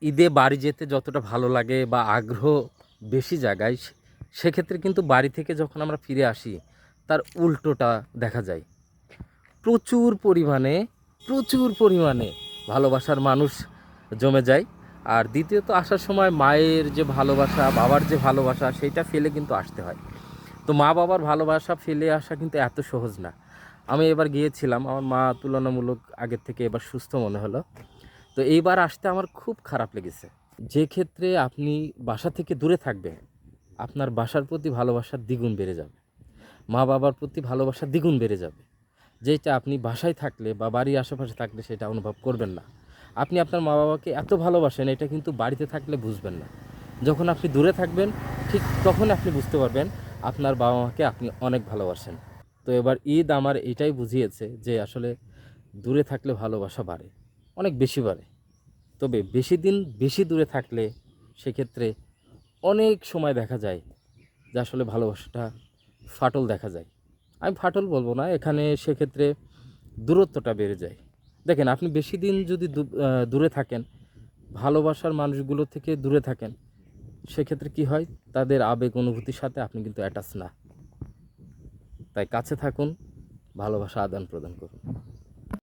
ঈদে বাড়ি যেতে যতটা ভালো লাগে বা আগ্রহ বেশি জাগায়, সেক্ষেত্রে কিন্তু বাড়ি থেকে যখন আমরা ফিরে আসি তার উল্টোটা দেখা যায়। প্রচুর পরিমাণে প্রচুর পরিমাণে ভালোবাসার মানুষ জমে যায়। আর দ্বিতীয়ত আসার সময় মায়ের যে ভালোবাসা, বাবার যে ভালোবাসা, সেইটা ফেলে কিন্তু আসতে হয়। তো মা বাবার ভালোবাসা ফেলে আসা কিন্তু এত সহজ না। আমি এবার গিয়েছিলাম, আমার মা তুলনামূলক আগের থেকে এবার সুস্থ মনে হলো। তো এইবার আসতে আমার খুব খারাপ লেগেছে। যে ক্ষেত্রে আপনি বাসা থেকে দূরে থাকবেন, আপনার বাসার প্রতি ভালোবাসা দ্বিগুণ বেড়ে যাবে, মা বাবার প্রতি ভালোবাসা দ্বিগুণ বেড়ে যাবে, যেটা আপনি বাসায় থাকলে বা বাড়ির আশেপাশে থাকলে সেটা অনুভব করবেন না। আপনি আপনার মা বাবাকে এত ভালোবাসেন, এটা কিন্তু বাড়িতে থাকলে বুঝবেন না। যখন আপনি দূরে থাকবেন, ঠিক তখন আপনি বুঝতে পারবেন আপনার বাবা মাকে আপনি অনেক ভালোবাসেন। তো এবার ঈদ আমার এটাই বুঝিয়েছে যে আসলে দূরে থাকলে ভালোবাসা বাড়ে, অনেক বেশি বাড়ে। তবে বেশি দিন বেশি দূরে থাকলে সেক্ষেত্রে অনেক সময় দেখা যায় যে আসলে ভালোবাসাটা ফাটল দেখা যায়। আমি ফাটল বলবো না, এখানে সেক্ষেত্রে দূরত্বটা বেড়ে যায়। দেখেন, আপনি বেশি দিন যদি দূরে থাকেন, ভালোবাসার মানুষগুলো থেকে দূরে থাকেন, সেক্ষেত্রে কি হয়, তাদের আবেগ অনুভূতির সাথে আপনি কিন্তু অ্যাটাচ না। তাই কাছে থাকুন, ভালোবাসা আদান প্রদান করুন।